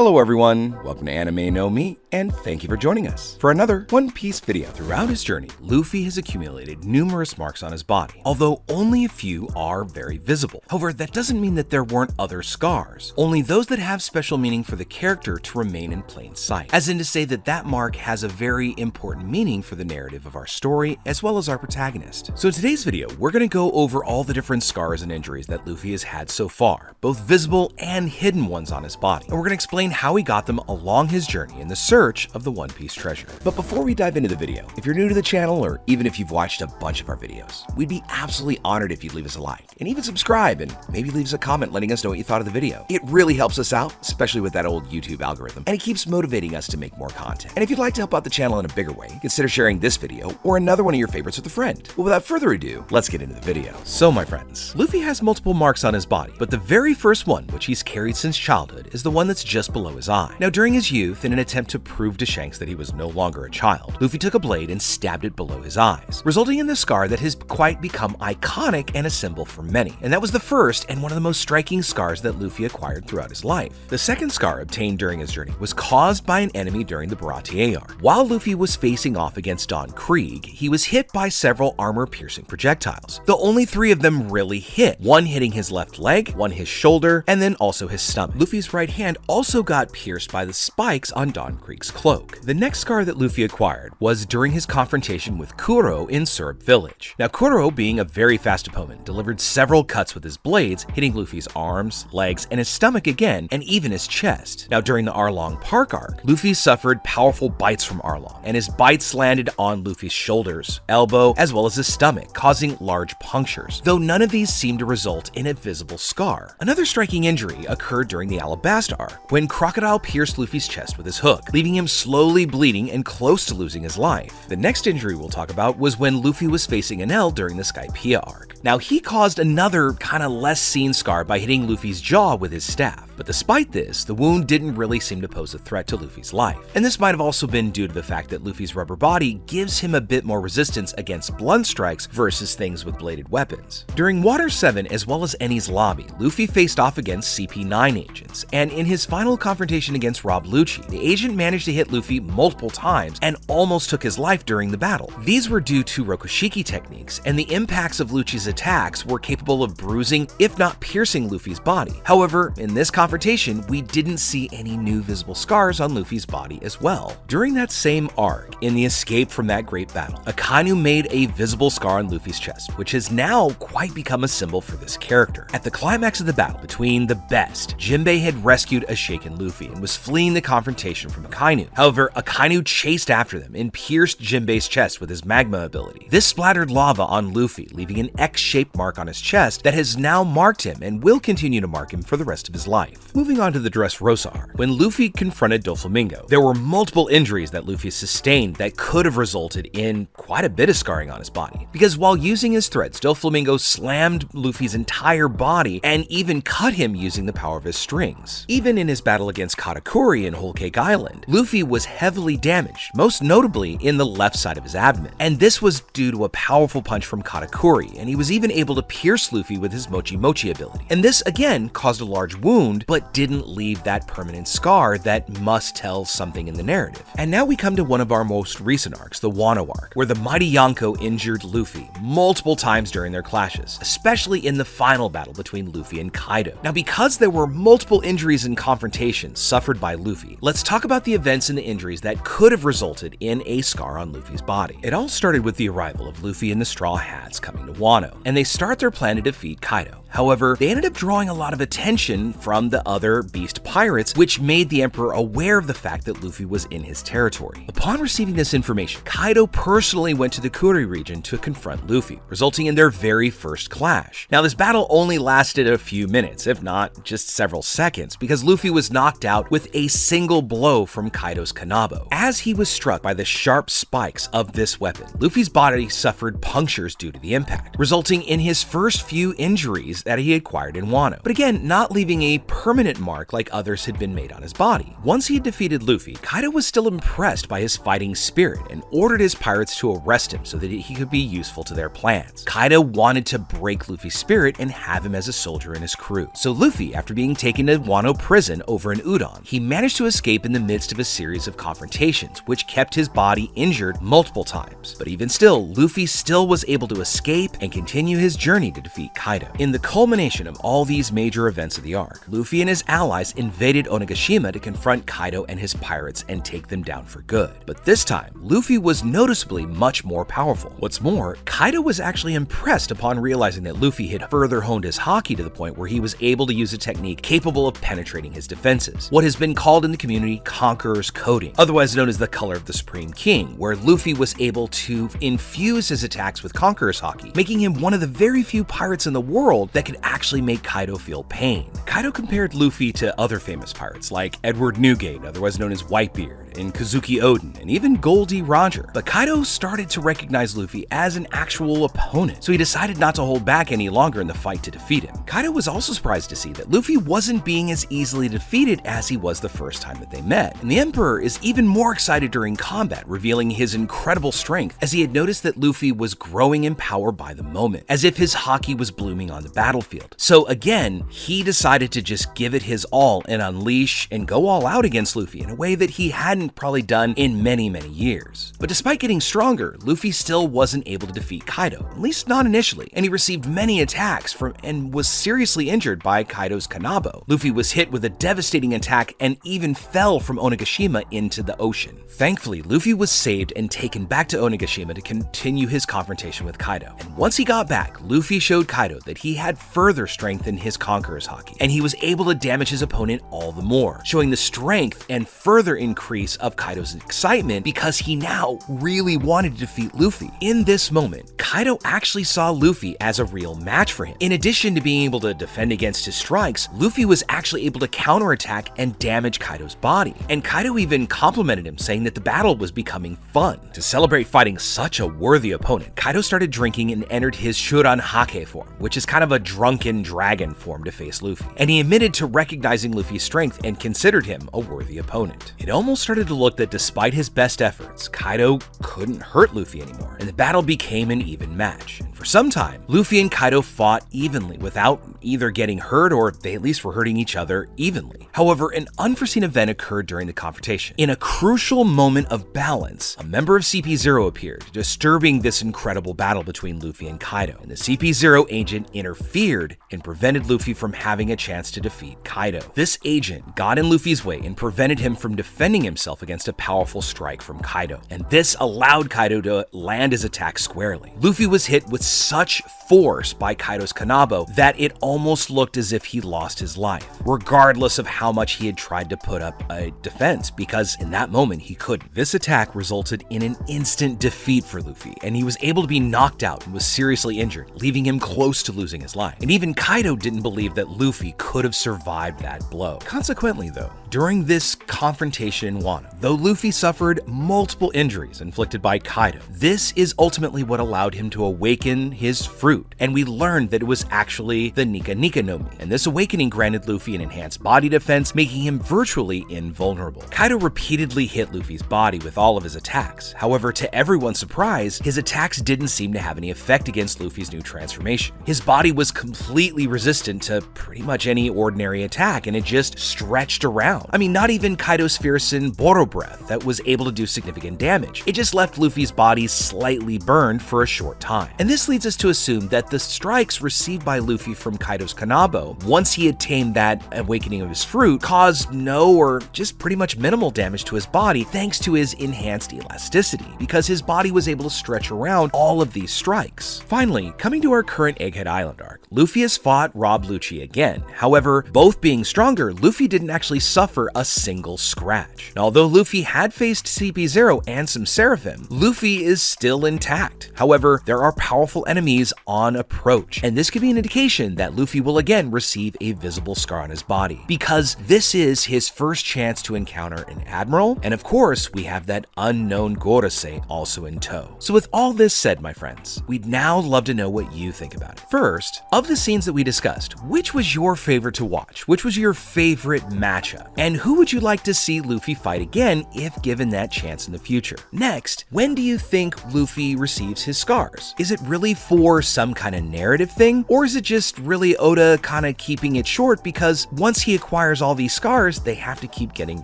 Hello everyone, welcome to Anime No Me, and thank you for joining us for another One Piece video. Throughout his journey, Luffy has accumulated numerous marks on his body, although only a few are very visible. However, that doesn't mean that there weren't other scars, only those that have special meaning for the character to remain in plain sight, as in to say that that mark has a very important meaning for the narrative of our story as well as our protagonist. So in today's video, we're going to go over all the different scars and injuries that Luffy has had so far, both visible and hidden ones on his body, and we're going to explain how he got them along his journey in the search of the One Piece treasure. But before we dive into the video, if you're new to the channel or even if you've watched a bunch of our videos, we'd be absolutely honored if you'd leave us a like and even subscribe and maybe leave us a comment letting us know what you thought of the video. It really helps us out, especially with that old YouTube algorithm, and it keeps motivating us to make more content. And if you'd like to help out the channel in a bigger way, consider sharing this video or another one of your favorites with a friend. Well, without further ado, let's get into the video. So my friends, Luffy has multiple marks on his body, but the very first one, which he's carried since childhood, is the one that's just below his eye. Now, during his youth, in an attempt to prove to Shanks that he was no longer a child, Luffy took a blade and stabbed it below his eyes, resulting in the scar that has quite become iconic and a symbol for many. And that was the first and one of the most striking scars that Luffy acquired throughout his life. The second scar obtained during his journey was caused by an enemy during the Baratie arc. While Luffy was facing off against Don Krieg, he was hit by several armor-piercing projectiles, though only 3 of them really hit, one hitting his left leg, one his shoulder, and then also his stomach. Luffy's right hand also got pierced by the spikes on Don Krieg's cloak. The next scar that Luffy acquired was during his confrontation with Kuro in Syrup Village. Now, Kuro, being a very fast opponent, delivered several cuts with his blades, hitting Luffy's arms, legs, and his stomach again, and even his chest. Now, during the Arlong Park arc, Luffy suffered powerful bites from Arlong, and his bites landed on Luffy's shoulders, elbow, as well as his stomach, causing large punctures, though none of these seemed to result in a visible scar. Another striking injury occurred during the Alabasta arc, when Crocodile pierced Luffy's chest with his hook, leaving him slowly bleeding and close to losing his life. The next injury we'll talk about was when Luffy was facing Enel during the Skypiea arc. Now, he caused another kind of less seen scar by hitting Luffy's jaw with his staff, but despite this, the wound didn't really seem to pose a threat to Luffy's life. And this might have also been due to the fact that Luffy's rubber body gives him a bit more resistance against blunt strikes versus things with bladed weapons. During Water 7 as well as Enies Lobby, Luffy faced off against CP9 agents, and in his final confrontation against Rob Lucci, the agent managed to hit Luffy multiple times and almost took his life during the battle. These were due to Rokushiki techniques, and the impacts of Lucci's attacks were capable of bruising, if not piercing, Luffy's body. However, in this confrontation, we didn't see any new visible scars on Luffy's body as well. During that same arc, in the escape from that great battle, Akainu made a visible scar on Luffy's chest, which has now quite become a symbol for this character. At the climax of the battle between the best, Jinbei had rescued a shaken Luffy and was fleeing the confrontation from Akainu. However, Akainu chased after them and pierced Jinbei's chest with his magma ability. This splattered lava on Luffy, leaving an X-shaped mark on his chest that has now marked him and will continue to mark him for the rest of his life. Moving on to the Dressrosa arc, when Luffy confronted Doflamingo, there were multiple injuries that Luffy sustained that could have resulted in quite a bit of scarring on his body, because while using his threads, Doflamingo slammed Luffy's entire body and even cut him using the power of his strings. Even in his battle against Katakuri in Whole Cake Island, Luffy was heavily damaged, most notably in the left side of his abdomen, and this was due to a powerful punch from Katakuri, and he was even able to pierce Luffy with his Mochi Mochi ability. And this again caused a large wound, but didn't leave that permanent scar that must tell something in the narrative. And now we come to one of our most recent arcs, the Wano arc, where the mighty Yonko injured Luffy multiple times during their clashes, especially in the final battle between Luffy and Kaido. Now, because there were multiple injuries and confrontations suffered by Luffy, let's talk about the events and the injuries that could have resulted in a scar on Luffy's body. It all started with the arrival of Luffy and the Straw Hats coming to Wano, and they start their plan to defeat Kaido. However, they ended up drawing a lot of attention from the other beast pirates, which made the Emperor aware of the fact that Luffy was in his territory. Upon receiving this information, Kaido personally went to the Kuri region to confront Luffy, resulting in their very first clash. Now, this battle only lasted a few minutes, if not just several seconds, because Luffy was knocked out with a single blow from Kaido's Kanabo. As he was struck by the sharp spikes of this weapon, Luffy's body suffered punctures due to the impact, resulting in his first few injuries wounds that he acquired in Wano, but again, not leaving a permanent mark like others had been made on his body. Once he had defeated Luffy, Kaido was still impressed by his fighting spirit and ordered his pirates to arrest him so that he could be useful to their plans. Kaido wanted to break Luffy's spirit and have him as a soldier in his crew. So Luffy, after being taken to Wano prison over in Udon, he managed to escape in the midst of a series of confrontations, which kept his body injured multiple times. But even still, Luffy still was able to escape and continue his journey to defeat Kaido. In the culmination of all these major events of the arc, Luffy and his allies invaded Onigashima to confront Kaido and his pirates and take them down for good. But this time, Luffy was noticeably much more powerful. What's more, Kaido was actually impressed upon realizing that Luffy had further honed his haki to the point where he was able to use a technique capable of penetrating his defenses, what has been called in the community Conqueror's Coding, otherwise known as the color of the Supreme King, where Luffy was able to infuse his attacks with Conqueror's haki, making him one of the very few pirates in the world that could actually make Kaido feel pain. Kaido compared Luffy to other famous pirates like Edward Newgate, otherwise known as Whitebeard, and Kazuki Oden, and even Goldie Roger. But Kaido started to recognize Luffy as an actual opponent, so he decided not to hold back any longer in the fight to defeat him. Kaido was also surprised to see that Luffy wasn't being as easily defeated as he was the first time that they met. And the Emperor is even more excited during combat, revealing his incredible strength as he had noticed that Luffy was growing in power by the moment, as if his haki was blooming on the battlefield. So again, he decided to just give it his all and unleash and go all out against Luffy in a way that he hadn't probably done in many years. But despite getting stronger, Luffy still wasn't able to defeat Kaido, at least not initially, and he received many attacks from and was seriously injured by Kaido's Kanabo. Luffy was hit with a devastating attack and even fell from Onigashima into the ocean. Thankfully, Luffy was saved and taken back to Onigashima to continue his confrontation with Kaido. And once he got back, Luffy showed Kaido that he had further strengthened his Conqueror's haki, and he was able to damage his opponent all the more, showing the strength and further increase of Kaido's excitement because he now really wanted to defeat Luffy. In this moment, Kaido actually saw Luffy as a real match for him. In addition to being able to defend against his strikes, Luffy was actually able to counterattack and damage Kaido's body. And Kaido even complimented him, saying that the battle was becoming fun. To celebrate fighting such a worthy opponent, Kaido started drinking and entered his Shuran-Hake form, which is kind of a drunken dragon form to face Luffy. And he admitted to recognizing Luffy's strength and considered him a worthy opponent. It almost started to look that despite his best efforts, Kaido couldn't hurt Luffy anymore, and the battle became an even match. And for some time, Luffy and Kaido fought evenly without either getting hurt or they at least were hurting each other evenly. However, an unforeseen event occurred during the confrontation. In a crucial moment of balance, a member of CP0 appeared, disturbing this incredible battle between Luffy and Kaido, and the CP0 agent interfered and prevented Luffy from having a chance to defeat Kaido. This agent got in Luffy's way and prevented him from defending himself against a powerful strike from Kaido, and this allowed Kaido to land his attack squarely. Luffy was hit with such force by Kaido's Kanabo that it almost looked as if he lost his life, regardless of how much he had tried to put up a defense, because in that moment he couldn't. This attack resulted in an instant defeat for Luffy, and he was able to be knocked out and was seriously injured, leaving him close to losing his life. And even Kaido didn't believe that Luffy could have survived that blow. Consequently though, during this confrontation in Wano, though Luffy suffered multiple injuries inflicted by Kaido, this is ultimately what allowed him to awaken his fruit, and we learned that it was actually the animenomi, and this awakening granted Luffy an enhanced body defense, making him virtually invulnerable. Kaido repeatedly hit Luffy's body with all of his attacks. However, to everyone's surprise, his attacks didn't seem to have any effect against Luffy's new transformation. His body was completely resistant to pretty much any ordinary attack, and it just stretched around. I mean, not even Kaido's fearsome Boro Breath that was able to do significant damage. It just left Luffy's body slightly burned for a short time. And this leads us to assume that the strikes received by Luffy from Kaido's Kanabo, once he had tamed that awakening of his fruit, caused no or just pretty much minimal damage to his body thanks to his enhanced elasticity, because his body was able to stretch around all of these strikes. Finally, coming to our current Egghead Island arc, Luffy has fought Rob Lucci again. However, both being stronger, Luffy didn't actually suffer a single scratch. Now, although Luffy had faced CP0 and some Seraphim, Luffy is still intact. However, there are powerful enemies on approach, and this could be an indication that Luffy will again receive a visible scar on his body, because this is his first chance to encounter an admiral, and of course, we have that unknown Gorosei also in tow. So with all this said, my friends, we'd now love to know what you think about it. First, Of the scenes that we discussed, which was your favorite to watch? Which was your favorite matchup? And who would you like to see Luffy fight again if given that chance in the future? Next, when do you think Luffy receives his scars? Is it really for some kind of narrative thing? Or is it just really Oda kind of keeping it short because once he acquires all these scars, they have to keep getting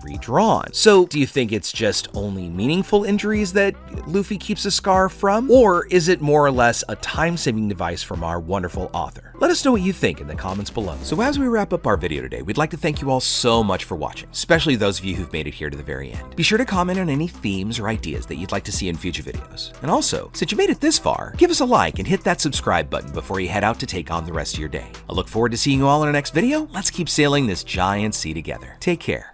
redrawn? So do you think it's just only meaningful injuries that Luffy keeps a scar from? Or is it more or less a time-saving device from our wonderful author? Let us know what you think in the comments below. So as we wrap up our video today, we'd like to thank you all so much for watching, especially those of you who've made it here to the very end. Be sure to comment on any themes or ideas that you'd like to see in future videos. And also, since you made it this far, give us a like and hit that subscribe button before you head out to take on the rest of your day. I look forward to seeing you all in our next video. Let's keep sailing this giant sea together. Take care.